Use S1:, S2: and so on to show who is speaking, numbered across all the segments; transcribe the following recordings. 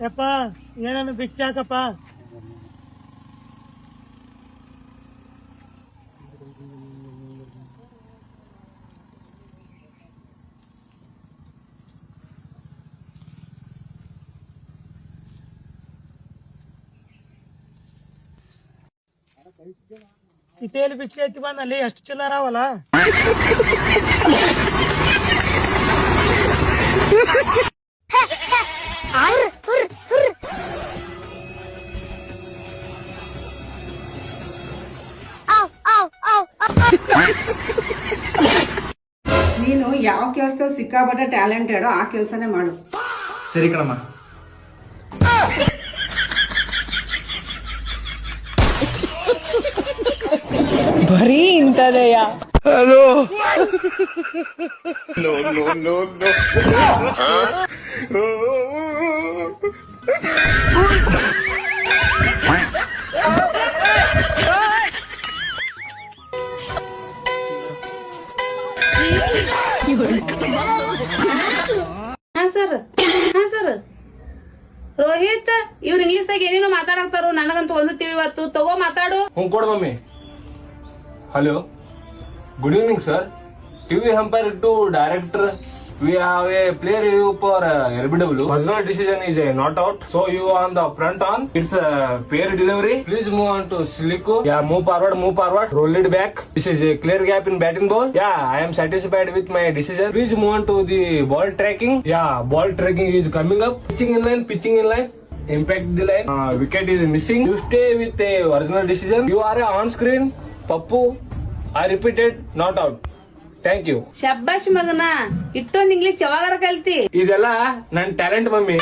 S1: ಯಪ್ಪ ಏನನ್ನು ಭಿಕ್ಷೆ ಹಾಕಪ್ಪ. ಇತೇಲಿ ಭಿಕ್ಷೆ ಐತಿ ಬಂದಲ್ಲಿ ಎಷ್ಟು ಚಿಲ್ಲರಾವಲ್ಲ.
S2: ನೀನು ಯಾವ ಕೆಲಸದಲ್ಲಿ ಸಿಕ್ಕಾಪಟ್ಟೆ ಟ್ಯಾಲೆಂಟೆಡೋ ಆ ಕೆಲಸನೇ ಮಾಡು.
S3: ಸರಿ ಕಣಮ್ಮ.
S4: ಬರೀ ಇಂಥದೆಯಾ? ಹಲೋ
S5: ಸರ್ ರೋಹಿತ್ ಇವ್ರು ಇಂಗ್ಲಿಷ್ ದಾಗ ಏನೇನೋ ಮಾತಾಡಕ್ತಾರು, ನನಗಂತೂ ಒಂದು ತಿಳಿವತ್ತು. ತಗೋ ಮಾತಾಡು.
S6: ಕೊಡು mummy. Hello, good evening sir. TV umpire to director. We have a player review for LBW. Personal decision is not out. So you on the front on. It's a fair delivery. Please move on to Silico. Yeah, move forward. Roll it back. This is a clear gap in batting ball. Yeah, I am satisfied with my decision. Please move on to the ball tracking. Yeah, ball tracking is coming up. Pitching in line. Impact the line. Wicket is missing. You stay with a original decision. You are on screen. Pappu. I repeated, not out. Thank you.
S5: ಶಬ್ಬಾಷ್ ಮಗನ, ಇಷ್ಟೊಂದು English ಯಾವಾಗಾರ ಕಲ್ತಿ?
S6: ಇದೆಲ್ಲ ನನ್ talent mummy.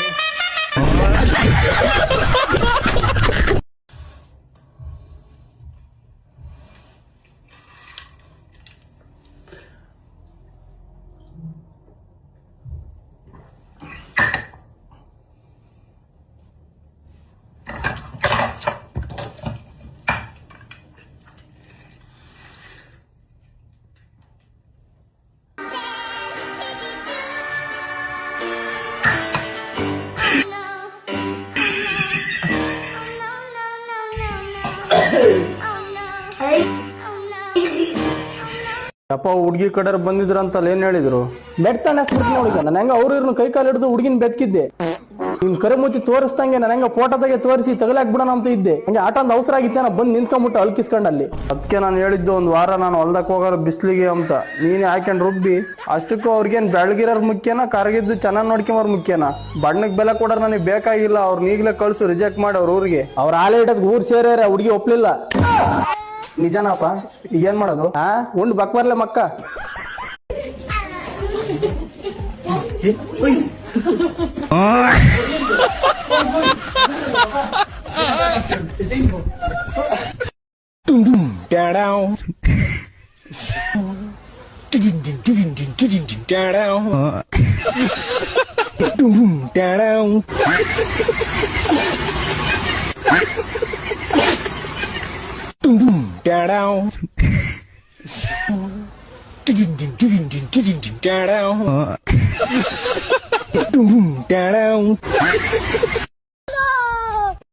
S3: ಅಪ್ಪ ಹುಡ್ಗಿ ಕಡೆಯವ್ರು ಬಂದಿದ್ರಂತಲ್ಲ ಏನ್ ಹೇಳಿದ್ರು?
S7: ಮೆಟ್ತಾನೆ ನೋಡಿದ್ದೆ ನಾನು ಹೆಂಗ ಅವ್ರ ಇವ್ರನ್ನ ಕೈ ಕಾಲು ಹಿಡಿದು ಹುಡುಗಿನ ಬೆತ್ಕಿದ್ದೆ. ನಿನ್ ಕರೆಮೂತಿ ತೋರಿಸ್ದಂಗೆ ನಾನು ಹೆಂಗ ಫೋಟೋದಾಗೆ ತೋರಿಸಿ ತಗಲಾಕ್ ಬಿಡೋಣ ಅಂತ ಇದ್ದೆ. ಹಂಗೆ ಆಟ ಒಂದು ಅವಸರ ಆಗಿತ್ತೆ, ನಾ ಬಂದು ನಿಂತ್ಕೊಂಡ್ಬಿಟ್ಟು ಅಲ್ಕಿಸ್ಕೊಂಡಲ್ಲಿ.
S3: ಅದಕ್ಕೆ ನಾನು ಹೇಳಿದ್ದು ಒಂದ್ ವಾರ ನಾನು ಹೊಲ್ದಕ್ ಹೋಗೋರು ಬಿಸ್ಲಿಗೆ ಅಂತ. ನೀನೇ ಹಾಕೊಂಡ್ ರುಬ್ಬಿ ಅಷ್ಟಕ್ಕೂ ಅವ್ರಿಗೇನ್ ಬೆಳಗಿರೋರ್ ಮುಖ್ಯನಾ, ಕರಗಿದ್ದು ಚೆನ್ನಾಗ್ ನೋಡ್ಕೊಂಬರ್ ಮುಖ್ಯನಾ? ಬಣ್ಣಕ್ ಬೆಲೆ ಕೊಡೋರ್ ನನಗೆ ಬೇಕಾಗಿಲ್ಲ. ಅವ್ರನ್ನ ಈಗ್ಲೇ ಕಳ್ಸು, ರಿಜೆಕ್ಟ್ ಮಾಡಿ ಅವ್ರ ಊರಿಗೆ.
S7: ಅವ್ರ ಆಲೆ ಇಡೋದ್ ಊರ್ ಸೇರ್ಯಾರ, ಹುಡುಗಿ ಒಪ್ಲಿಲ್ಲ. ನಿಜನಪ್ಪ? ಈಗ ಏನ್ ಮಾಡೋದು? ಉಂಡ್ ಬಕ್ ಬರ್ಲೆ ಮಕ್ಕ.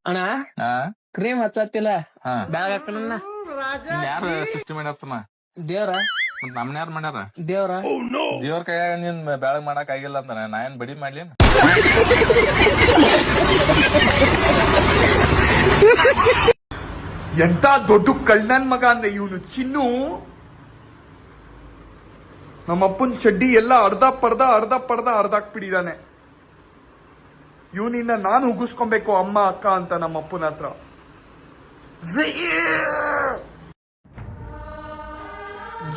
S4: ಅಣ್ಣ ಕ್ರೀಮ್ ಹಚ್ಚತ್ತಿಲ್ಲ, ಬ್ಯಾಗ್ ಹಾಕೋಣ.
S8: ಯಾರ ಸೃಷ್ಟಿ ಮಾಡ್ಯಾರಮ್ಮ?
S4: ದೇವ್ರ.
S8: ಮತ್ ನಮ್ನ ಯಾರು ಮಾಡ್ಯಾರ?
S4: ದೇವ್ರ
S8: ಕೈಯಾಗ ನೀನ್ ಬೆಳಗ್ ಮಾಡಕ್ ಆಗಿಲ್ಲ ಅಂತ ನಾ ಏನ್ ಬಡಿ ಮಾಡ್ಲಿ?
S9: ಎಂತ ದೊಡ್ಡ ಕಳ್ಳನ್ ಮಗ ಅಂದ್ರೆ ಇವನು ಚಿನ್ನು. ನಮ್ಮಪ್ಪನ್ ಚಡ್ಡಿ ಎಲ್ಲ ಅರ್ಧ ಪರ್ದ ಅರ್ಧಾಕ್ಬಿಟ್ಟಿದಾನೆ. ಇವನಿಂದ ನಾನು ಉಗಿಸ್ಕೊಬೇಕು ಅಮ್ಮ ಅಕ್ಕ ಅಂತ ನಮ್ಮಪ್ಪನ ಹತ್ರ.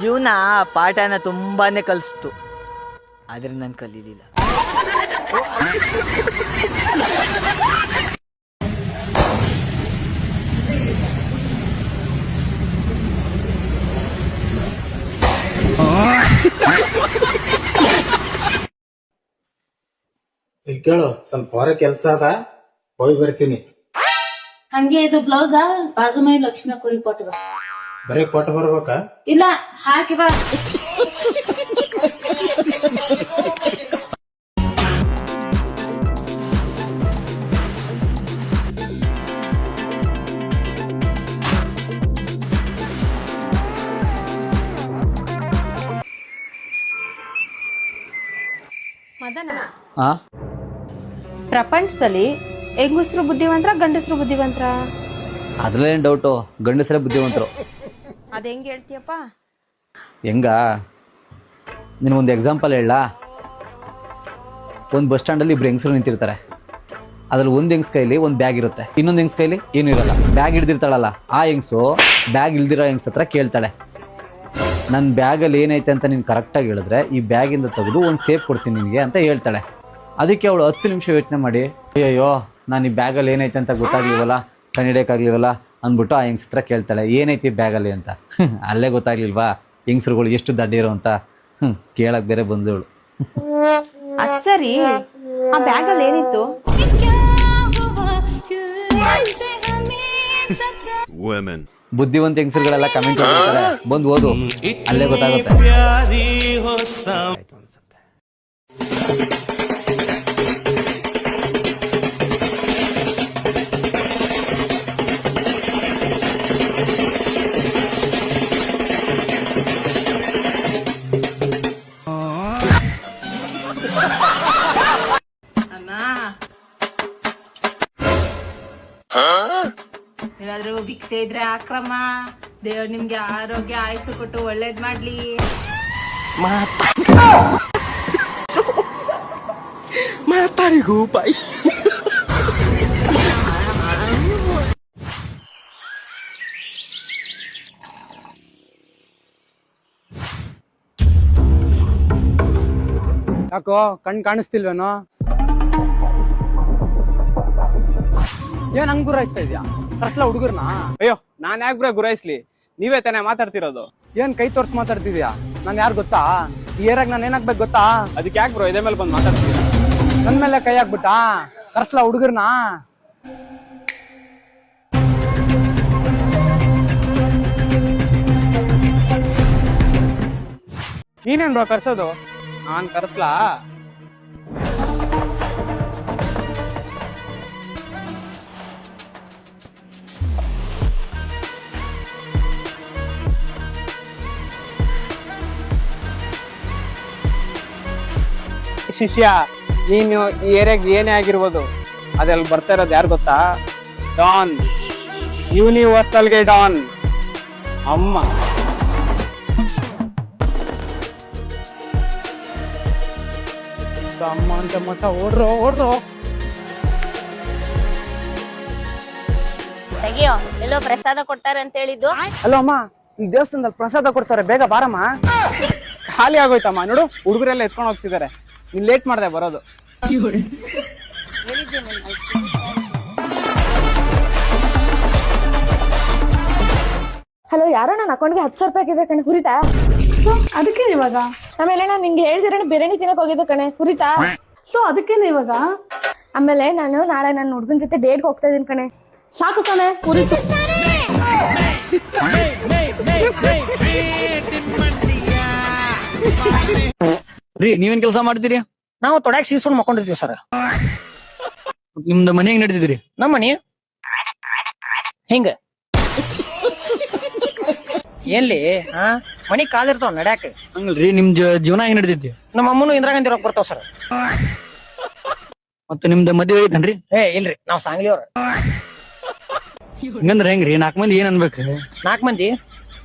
S10: ಜೀವನ ಪಾಠನ ತುಂಬಾನೇ ಕಲಿಸ್ತು, ಆದ್ರೆ ನಾನು ಕಲೀಲಿಲ್ಲ.
S7: ಇಲ್ಲಿ ಕೇಳು, ಸ್ವಲ್ಪ ಹೊರ ಕೆಲ್ಸ ಅದ, ಹೋಗಿ ಬರ್ತೀನಿ.
S5: ಹಂಗೆ ಇದು ಬ್ಲೌಸ್ ಬಾಜು ಮೈ ಲಕ್ಷ್ಮಿ ಕುರಿ ಕೊಟ್ಟು ಬಾ.
S7: ಬರೀ ಕೊಟ್ಟು ಬರ್ಬೇಕಾ?
S5: ಇಲ್ಲ, ಹಾಕಿ ಬಾ.
S11: ಆ
S5: ಪ್ರಪಂಚದಲ್ಲಿ ಹೆಂಗಸರು ಬುದ್ಧಿವಂತರ ಗಂಡಸರು ಬುದ್ಧಿವಂತರ?
S11: ಅದ್ರಲ್ಲೇನು ಡೌಟು, ಗಂಡಸರೇ ಬುದ್ಧಿವಂತರು.
S5: ಅದ್ ಹೆಂಗ್ ಹೇಳ್ತೀಯಪ್ಪ?
S11: ಹೆಂಗ ನಿನಗೊಂದು ಎಕ್ಸಾಂಪಲ್ ಹೇಳ. ಒಂದು ಬಸ್ ಸ್ಟ್ಯಾಂಡಲ್ಲಿ ಇಬ್ರು ಹೆಂಗಸರು ನಿಂತಿರ್ತಾರೆ. ಅದ್ರಲ್ಲಿ ಒಂದು ಹೆಂಗ್ಸ್ ಕೈಲಿ ಒಂದು ಬ್ಯಾಗ್ ಇರುತ್ತೆ, ಇನ್ನೊಂದು ಹೆಂಗ್ಸ್ ಕೈಲಿ ಏನೂ ಇರಲ್ಲ. ಬ್ಯಾಗ್ ಹಿಡ್ದಿರ್ತಾಳಲ್ಲ, ಆ ಹೆಂಗ್ಸು ಬ್ಯಾಗ್ ಇಲ್ದಿರೋ ಹೆಂಗ್ಸ್ ಹತ್ರ ಕೇಳ್ತಾಳೆ, ನನ್ನ ಬ್ಯಾಗಲ್ಲಿ ಏನೈತೆ ಅಂತ ನೀನು ಕರೆಕ್ಟಾಗಿ ಹೇಳಿದ್ರೆ ಈ ಬ್ಯಾಗಿಂದ ತೆಗೆದು ಒಂದು ಸೇಫ್ ಕೊಡ್ತೀನಿ ನಿನಗೆ ಅಂತ ಹೇಳ್ತಾಳೆ. ಅದಕ್ಕೆ ಅವಳು 10 ನಿಮಿಷ ಯೋಚನೆ ಮಾಡಿ, ಅಯ್ಯಯ್ಯೋ ನಾನು ಈ ಬ್ಯಾಗಲ್ಲಿ ಏನೈತೆ ಅಂತ ಗೊತ್ತಾಗ್ಲಿವಲ್ಲ, ಕಂಡಿಡಿಯೋಕ್ಕಾಗ್ಲಿವಲ್ಲ ಅಂದ್ಬಿಟ್ಟು ಆ ಹೆಂಗ್ಸ್ ಹತ್ರ ಕೇಳ್ತಾಳೆ, ಏನೈತಿ ಬ್ಯಾಗಲ್ಲಿ ಅಂತ. ಅಲ್ಲೇ ಗೊತ್ತಾಗ್ಲಿಲ್ವಾ ಹೆಂಗಸ್ರುಗಳು ಎಷ್ಟು ದಡ್ಡಿರೋ ಅಂತ. ಕೇಳಕ್ ಬೇರೆ ಬಂದವಳು.
S5: ಅದ್ ಸರಿ, ಆ ಬ್ಯಾಗಲ್ಲಿ ಏನಿತ್ತು?
S11: ಬುದ್ಧಿವಂತ ಹೆಂಗಸರುಗಳೆಲ್ಲ ಕಮೆಂಟ್ ಮಾಡ್ತಾರೆ, ಬಂದು ಓದು, ಅಲ್ಲೇ ಗೊತ್ತಾಗುತ್ತೆ.
S5: ಏನಾದ್ರೂ ಭಿಕ್ಷೆ ಇದ್ರೆ ಆಕ್ರಮ. ದೇವ್ರು ನಿಮ್ಗೆ ಆರೋಗ್ಯ ಆಯುಸ್ಸು ಕೊಟ್ಟು ಒಳ್ಳೇದ್ ಮಾಡ್ಲಿ.
S7: ಮಾತಾರಿಗೂ ಬಾಯಿ.
S4: ಯಾಕೋ ಕಣ್ ಕಾಣಿಸ್ತಿಲ್ವೇನೋ? ಏನ್ ಹಂಗ್ ಗುರಾಯಿಸ್ತಾ ಇದ್ಯಾ? ಕರ್ಸ್ಲಾ ಹುಡುಗರ್ನ?
S7: ಅಯ್ಯೋ, ನಾನ್ ಯಾಕೆ ಬ್ರೋ ಗುರಾಯಿಸ್ಲಿ? ನೀವೇ ತಾನೇ ಮಾತಾಡ್ತಿರೋದು.
S4: ಏನ್ ಕೈ ತೋರ್ಸ್ ಮಾತಾಡ್ತಿದ್ಯಾ? ನಾನ್ ಯಾರು ಗೊತ್ತಾ? ಈ ಏರಾಗ ನಾನು ಏನಾಗ್ಬೇಕು ಗೊತ್ತಾ?
S7: ಅದಕ್ಕೆ ಯಾಕೆ ಬ್ರೋ ಇದೇ ಮೇಲೆ ಬಂದು ಮಾತಾಡ್ತೀರಾ?
S4: ನನ್ ಮೇಲೆ ಕೈ ಹಾಕ್ಬಿಟ್ಟಾ? ಕರ್ಸ್ಲಾ ಹುಡುಗರ್ನ?
S7: ನೀನೇನ್ ಬ್ರೋ ಕರ್ಸೋದು? ನಾನ್ ಕರ್ಸ್ಲಾ? ಶಿಷ್ಯ, ನೀನು ಈ ಏರಿಯಾಗ ಏನೇ ಆಗಿರ್ಬೋದು, ಅದೆಲ್ಲ ಬರ್ತಾ ಇರೋದು ಯಾರು ಗೊತ್ತಾ? ಡಾನ್, ಯೂನಿವರ್ಸಲ್ಗೆ ಡಾನ್ ಅಮ್ಮ.
S4: ಅಮ್ಮ ಅಂತ ಮತ ಓಡ್ರೋ ಓಡ್ರೋ.
S5: ತೆಗಿಯೋ, ಎಲ್ಲೋ ಪ್ರಸಾದ ಕೊಡ್ತಾರೆ ಅಂತ ಹೇಳಿದ್ದು.
S4: ಅಲ್ಲೋ ಅಮ್ಮ, ಈ ದೇವಸ್ಥಾನದಲ್ಲಿ ಪ್ರಸಾದ ಕೊಡ್ತಾರೆ, ಬೇಗ ಬಾರಮ್ಮ.
S7: ಖಾಲಿ ಆಗೋಯ್ತಮ್ಮ, ನೋಡು ಹುಡುಗರೆಲ್ಲ ಎತ್ಕೊಂಡು ಹೋಗ್ತಿದ್ದಾರೆ. ನೀನ್ ಲೇಟ್ ಮಾಡ್ದೆ ಬರೋದು.
S5: ಹಲೋ, ಯಾರೋ ನನ್ನ ಅಕೌಂಟ್ಗೆ 10,000 ರೂಪಾಯಿ ಇದೆ ಕಣೆ, ಹುರಿತಾ?
S1: ಅದಕ್ಕೆ ಇವಾಗ
S5: ಆಮೇಲೆ ನಾನು ನಿಂಗೆ ಹೇಳ್ದಿರ ಬಿರಿಯಾನಿ ತಿನ್ನಕ್ ಹೋಗಿದ್ದೆ ಕಣೆ, ಹುರಿತಾ?
S1: ಸೊ ಅದಕ್ಕೇನೆ ಇವಾಗ.
S5: ಆಮೇಲೆ ನಾನು ನಾಳೆ ನನ್ನ ಹುಡುಗನ ಜೊತೆ ಡೇಟ್ಗೆ ಹೋಗ್ತಾ ಇದೀನಿ ಕಣೆ.
S1: ಸಾಕು ಕಣೆ, ಹುರಿತು.
S11: ರೀ, ನೀವೇನ್ ಕೆಲಸ ಮಾಡ್ತೀರಿ?
S10: ನಾವು ತೊಡಾಕ್ ಸೀಸ್ಕೊಂಡು ಮಕ್ಕೊಂಡಿರ್ತೀವಿ ಸರ್.
S11: ನಿಮ್ದು ಮನೆ ಹೆಂಗ್ ನಡೀತಿದ್ರಿ?
S10: ನಮ್ಮ ಮನಿ ಹಿಂಗ ಎಲ್ಲಿ ಮನಿ ಕಾಲಿರ್ತಾವ ನಡ್ಯಾಕ.
S11: ಹಂಗಲ್ರಿ, ನಿಮ್ ಜೀವನ ಹೆಂಗ್ ನಡೀತಿದ್ರಿ?
S10: ನಮ್ಮ ಅಮ್ಮನು ಇಂದಿರಾ ಗಾಂಧಿ ರೊಕ್ಕ ಬರ್ತಾವ ಸರ್.
S11: ಮತ್ತೆ ನಿಮ್ದು ಮದ್ವೆ ಐತನ್ರಿ?
S10: ಇಲ್ರಿ, ನಾವ್ ಸಾಂಗ್ಲಿ ಅವ್ರ.
S11: ಹಂಗಂದ್ರ ಹೆಂಗ್ರಿ? 4 ಮಂದಿ ಏನ್ ಅನ್ಬೇಕು?
S10: 4 ಮಂದಿ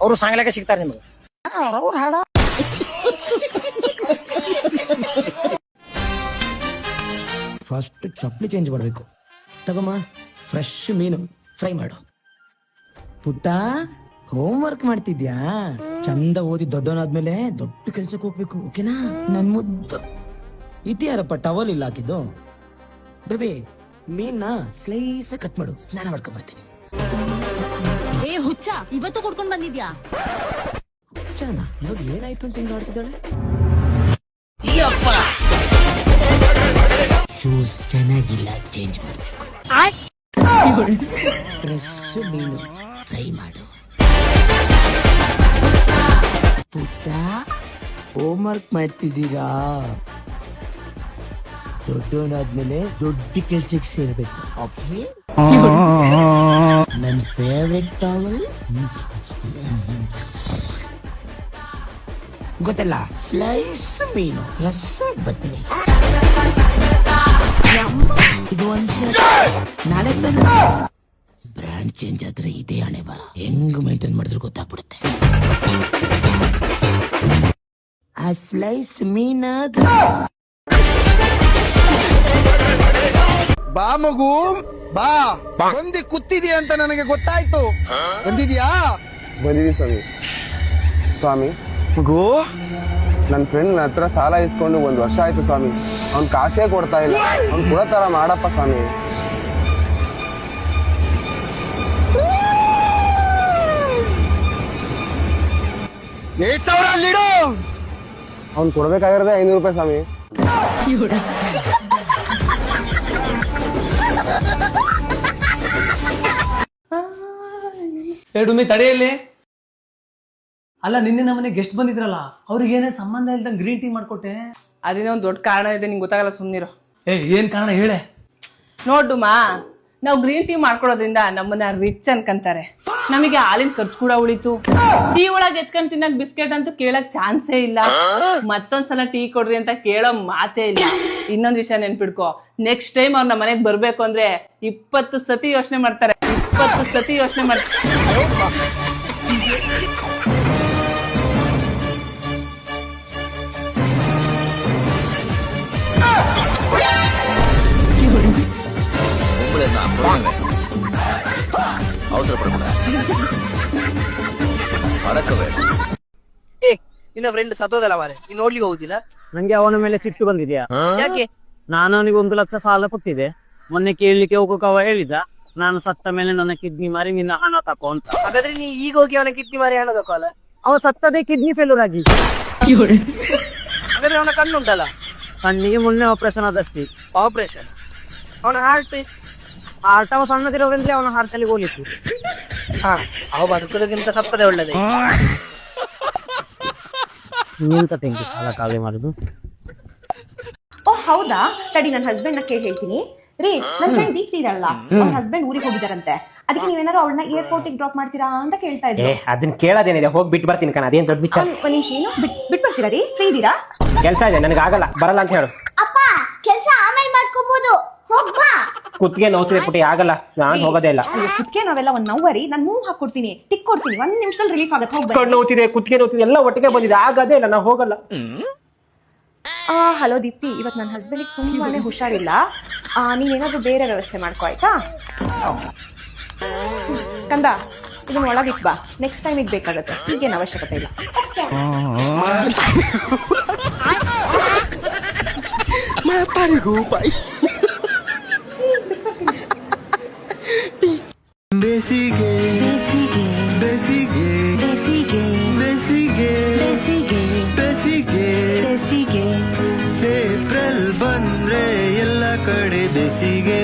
S10: ಅವರು ಸಾಂಗ್ಲಾಕ ಸಿಗ್ತಾರ ನಿಮ್ಗೆ. ಅವ್ರ ಹಾಡ
S12: ಫಸ್ಟ್ ಚಪ್ಪಲಿ ಚೇಂಜ್ ಮಾಡಬೇಕು. ತಗೊಮ್ಮ, ಫ್ರೆಶ್ ಮೀನು ಫ್ರೈ ಮಾಡು. ಪುಟ್ಟ, ಹೋಮ್ ವರ್ಕ್ ಮಾಡ್ತಿದ್ಯಾ? ಚಂದ ಓದಿ ದೊಡ್ಡವನಾದ್ಮೇಲೆ ದೊಡ್ಡ ಕೆಲ್ಸಕ್ಕೆ ಹೋಗ್ಬೇಕು, ಓಕೆನಾ? ನನ್ ಮುದ್ದು ಇದ್ಯಾರಪ್ಪ ಟವಲ್ ಇಲ್ಲ ಹಾಕಿದ್ದು? ಬೇಬಿ, ಮೀನ್ನ ಸ್ಲೈಸ್ ಕಟ್ ಮಾಡು, ಸ್ನಾನ ಮಾಡ್ಕೊಂಡ್ ಬರ್ತೀನಿ.
S5: ಏ ಹುಚ್ಚ, ಇವತ್ತು ಕೊಡ್ಕೊಂಡ್ ಬಂದಿದ್ಯಾ?
S12: ಹುಚ್ಚನ ಇವಾಗ ಏನಾಯ್ತು ಅಂತ ಹಿಂಗ್ ಆಡ್ತಿದ್ದಾಳೆ. ಶೂಸ್ ಚೆನ್ನಾಗಿಲ್ಲ, ಚೇಂಜ್ ಮಾಡ್ಬೇಕು. ಫ್ರೆಶ್ ಮೀನು ಫ್ರೈ ಮಾಡು. ಪುಟ್ಟ, ಹೋಮ್ ವರ್ಕ್ ಮಾಡ್ತಿದ್ದೀರಾ? ದೊಡ್ಡವನಾದ್ಮೇಲೆ ದೊಡ್ಡ ಕೆಲ್ಸಕ್ಕೆ ಸೇರ್ಬೇಕು, ಓಕೆ? ನನ್ನ ಫೇವ್ರೆಟ್ ಟವಲ್ ಗೊತ್ತಲ್ಲ, ಸ್ಲೈಸ್ ಮೀನು. ಫ್ರೆಶ್ ಆಗಿ ಬರ್ತೀನಿ. ಇದು ಒಂದ್ಸಲ ನಾಳೆ ಬ್ರ್ಯಾಂಡ್ ಚೇಂಜ್ ಆದ್ರೆ ಇದೇ ಹಣೆ ಬರ. ಹೆಂಗ್ ಮೇಂಟೈನ್ ಮಾಡಿದ್ರೆ ಗೊತ್ತಾಗ್ಬಿಡುತ್ತೆ. ಆ ಸ್ಲೈಸ್ ಮೀನಾದ
S13: ಬಾ ಮಗು ಬಾ, ಬಂದಿ ಕೂತಿದೀಯ ಅಂತ ನನಗೆ ಗೊತ್ತಾಯ್ತು. ಬಂದಿದ್ಯಾ?
S3: ಬಂದಿದ್ದೀವಿ ಸ್ವಾಮಿ. ಸ್ವಾಮಿ,
S13: ಮಗು,
S3: ನನ್ನ ಫ್ರೆಂಡ್ ನನ್ನ ಹತ್ರ ಸಾಲ ಇಸ್ಕೊಂಡು 1 ವರ್ಷ ಆಯ್ತು ಸ್ವಾಮಿ. ಅವ್ನ್ ಕಾಸೇ ಕೊಡ್ತಾ ಇಲ್ಲ. ಅವ್ನ್ ಕೊಡೋ ತರ ಮಾಡಪ್ಪ ಸ್ವಾಮಿ.
S13: $8,000 ಅಲ್ಲಿಡು.
S3: ಅವ್ನ್ ಕೊಡ್ಬೇಕಾಗಿರೋದೇ 500 ರೂಪಾಯಿ ಸ್ವಾಮಿ.
S4: ಎಡುಮಿ ತಡೆಯಲ್ಲಿ. ಅಲ್ಲ, ನಿನ್ನೆ ನಮ್ಮನೆ ಗೆಸ್ಟ್ ಬಂದಿದ್ರಲ್ಲ, ಅವ್ರಿಗೆ ಏನೇ ಸಂಬಂಧ ಇಲ್ದಂಗೆ ಗ್ರೀನ್ ಟೀ ಮಾಡ್ಕೊಟ್ಟೆ.
S1: ಅದೇನೋ ಒಂದು ದೊಡ್ಡ ಕಾರಣ ಇದೆ, ನಿಂಗೆ ಗೊತ್ತಾಗಲ್ಲ, ಸುಮ್ಮನಿರೋ.
S4: ಏನ್ ಕಾರಣ ಹೇಳೆ.
S1: ನೋಡುಮಾ, ನಾವು ಗ್ರೀನ್ ಟೀ ಮಾಡ್ಕೊಡೋದ್ರಿಂದ ನಮ್ಮನ್ನ ರಿಚ್ ಅನ್ಕಂತಾರೆ. ನಮಗೆ ಹಾಲಿನ ಖರ್ಚು ಕೂಡ ಉಳಿತು. ಟೀ ಒಳಗೆ ಹೆಚ್ಕೊಂಡ್ ತಿನ್ನಕ್ ಬಿಸ್ಕೆಟ್ ಅಂತೂ ಕೇಳಕ್ ಚಾನ್ಸೇ ಇಲ್ಲ. ಮತ್ತೊಂದ್ಸಲ ಟೀ ಕೊಡ್ರಿ ಅಂತ ಕೇಳೋ ಮಾತೇ ಇಲ್ಲ. ಇನ್ನೊಂದ್ ವಿಷಯ ನೆನ್ಪಿಡ್ಕೊ, ನೆಕ್ಸ್ಟ್ ಟೈಮ್ ಅವ್ರ ನಮ್ಮ ಮನೆಗ್ ಬರ್ಬೇಕು ಅಂದ್ರೆ 20 ಸತಿ ಯೋಚನೆ ಮಾಡ್ತಾರೆ. 20 ಸತಿ ಯೋಚನೆ ಮಾಡ್ತಾರೆ.
S10: ಅವಸರ ಪಡಬೇಡ. ನಿನ್ನ ಫ್ರೆಂಡ್ ಸತ್ತೋದಲ್ಲ ಮಾರೆ, ನೀನ್ ನೋಡ್ಲಿಕ್ಕೆ ಹೋಗುದಿಲ್ಲ?
S12: ನಂಗೆ ಅವನ ಮೇಲೆ ಸಿಟ್ಟು ಬಂದಿದ್ಯಾ?
S10: ಯಾಕೆ?
S12: ನಾನು ಅವನಿಗೆ 1 ಲಕ್ಷ ಸಾಲ ಕೊಟ್ಟಿದ್ದೆ. ಮೊನ್ನೆ ಕೇಳಲಿಕ್ಕೆ ಹೋಗೋಕೆ ಅವ ಹೇಳಿದ, ನಾನು ಸತ್ತ ಮೇಲೆ ನನ್ನ ಕಿಡ್ನಿ ಮಾರಿ ನಿನ್ನ ಹಣ ತಕೋ ಅಂತ.
S10: ಹಾಗಾದ್ರೆ ನೀ ಈಗ ಹೋಗಿ ಅವನ ಕಿಡ್ನಿ ಮಾರಿ ಹಣ ತಕೋಲ್ಲ?
S12: ಅವ ಸತ್ತದೇ ಕಿಡ್ನಿ ಫೇಲ್ಯೂರ್ ಆಗಿ.
S10: ಹಾಗಾದ್ರೆ ಅವನ ಕಣ್ಣು ಉಂಟಲ್ಲ?
S12: ಕಣ್ಣಿಗೆ ಮೊನ್ನೆ ಆಪರೇಷನ್ ಆದಷ್ಟೇ.
S10: ಆಪರೇಷನ್? ಅವನ ಹಾರ್ಟ್
S12: ಅವ ಸಣ್ಣದಿರೋದ್ರಿಂದಲೇ ಅವನ ಹಾರ್ಟ್ ಅಲ್ಲಿ ಹೋಲಿತ್ತು.
S10: ಅವ ಬದುಕೋದಕ್ಕಿಂತ ಸತ್ತದೇ ಒಳ್ಳೇದೇ.
S12: ನಿಂತ ತೆಂಗಿ ಸಾಲ ಖಾಲಿ ಮಾಡುದು.
S1: ಓ ಹೌದಾ, ತಡಿ ನನ್ನ ಹಸ್ಬೆಂಡ್ ನ ಕೇಳಿ ಹೇಳ್ತೀನಿ. ರೀ, ನನ್ನ ಫ್ರೆಂಡ್ ದೀಪ್ತಿ ಇರಲ್ಲ, ಅವ್ರ ಹಸ್ಬೆಂಡ್ ಊರಿಗೆ ಹೋಗಿದಾರಂತೆ. ಅದಕ್ಕೆ ನೀವೇನಾರು ಅವಳನ್ನ ಏರ್ಪೋರ್ಟ್ ಡ್ರಾಪ್ ಮಾಡ್ತೀರಾ ಅಂತ ಕೇಳ್ತಾ ಇದ್ರು.
S10: ಅದನ್ನ ಕೇಳೋದೇನಿದೆ, ಹೋಗಿ ಬಿಟ್ಟು ಬರ್ತೀನಿ ಕಣ, ಅದೇನ್ ದೊಡ್ಡ ವಿಚಾರ.
S1: ಒಂದ್ ನಿಮಿಷ, ಏನು ಬಿಟ್ ಬರ್ತೀರಾ ರೀ? ಫ್ರೀ ಇದೀರಾ?
S10: ಕೆಲಸ ಇದೆ, ನನಗೆ ಆಗಲ್ಲ, ಬರಲ್ಲ ಅಂತ ಹೇಳು.
S5: ಅಪ್ಪ, ಕೆಲಸ ಆಮೇಲೆ ಮಾಡ್ಕೋಬಹುದು, ಹೋಗ್ಬಾ.
S10: ಕುತ್ತಿಗೆ ನೋವ್ತಿದೆ ಪುಟಿ, ಆಗಲ್ಲ, ನಾನು ಹೋಗೋದೇ ಇಲ್ಲ.
S1: ಕುತ್ಕೆ ನಾವೆಲ್ಲ ಒಂದ್ ನವ್ವರಿ, ನಾನು ಮೂವ್ ಹಾಕೊಡ್ತೀನಿ, ಟಿಕ್ ಕೊಡ್ತೀನಿ, 1 ನಿಮಿಷದಲ್ಲಿ ರಿಲೀಫ್ ಆಗುತ್ತೆ. ಹೋಗ್ಬಾ.
S10: ಕಣ್ಣು ನೋವ್ತಿದೆ, ಕುತ್ತಿಗೆ ನೋವ್ತಿದೆ, ಎಲ್ಲ ಒಟ್ಟಿಗೆ ಬಂದಿದೆ, ಆಗೋದೇ ಇಲ್ಲ, ನಾನು ಹೋಗಲ್ಲ.
S1: ಹಲೋ ದೀಪ್ತಿ, ಇವತ್ತು ನನ್ನ ಹಸ್ಬೆಂಡಿಗೆ ತುಂಬಾನೇ ಹುಷಾರಿಲ್ಲ. ನೀನೇನಾದ್ರೂ ಬೇರೆ ವ್ಯವಸ್ಥೆ ಮಾಡ್ಕೋ, ಆಯ್ತಾ? ಕಂದ, ಇದನ್ನ ಒಳಗಿಟ್ ಬಾ, ನೆಕ್ಸ್ಟ್ ಟೈಮ್ ಇದು ಬೇಕಾಗತ್ತೆ, ಈಗೇನು ಅವಶ್ಯಕತೆ ಇಲ್ಲ.
S13: ಬೇಸಿಗೆ ಬೇಸಿಗೆ ಬೇಸಿಗೆ ಬೇಸಿಗೆ ಬೇಸಿಗೆ ಬೇಸಿಗೆ ಬೇಸಿಗೆ ಬೇಸಿಗೆ ಏಪ್ರಿಲ್ ಬಂದ್ರೆ ಎಲ್ಲ ಕಡೆ ಬೇಸಿಗೆ.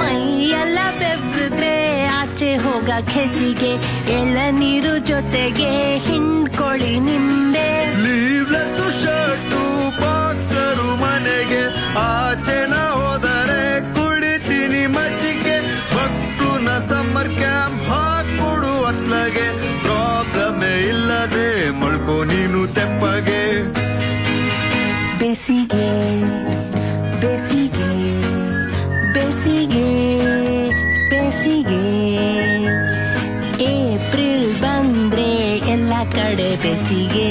S12: ಮೈಯೆಲ್ಲ ಬೆವ್ರಿದ್ರೆ ಆಚೆ ಹೋಗ ಕೆಸಿಗೆ, ಎಳನೀರು ಜೊತೆಗೆ ಹಿಂಡ್ಕೊಳ್ಳಿ ನಿಂಬೆ.
S13: ಸ್ಲೀವ್ಲೆಸ್ ಶರ್ಟು ಬಾಕ್ಸರು ಮನೆಗೆ, ಆಚೆನ ಹೋದರೆ ಕುಡಿತೀನಿ ಮಜ್ಜಿಗೆ. ಮಕ್ಕಳನ್ನ ಸಮ್ಮರ್ ಕ್ಯಾಂಪ್ ಹಾಕ್ಬಿಡು ಅತ್ಲಗೆ, ಪ್ರಾಬ್ಲಮೇ ಇಲ್ಲದೆ ಮಳ್ಕೋ ನೀನು ತೆಪ್ಪಗೆ.
S12: ಬೇಸಿಗೆ ಬೇಸಿಗೆ ಬೇಸಿಗೆ ಬೇಸಿಗೆ, ಏಪ್ರಿಲ್ ಬಂದ್ರೆ ಎಲ್ಲ ಕಡೆ ಬೇಸಿಗೆ.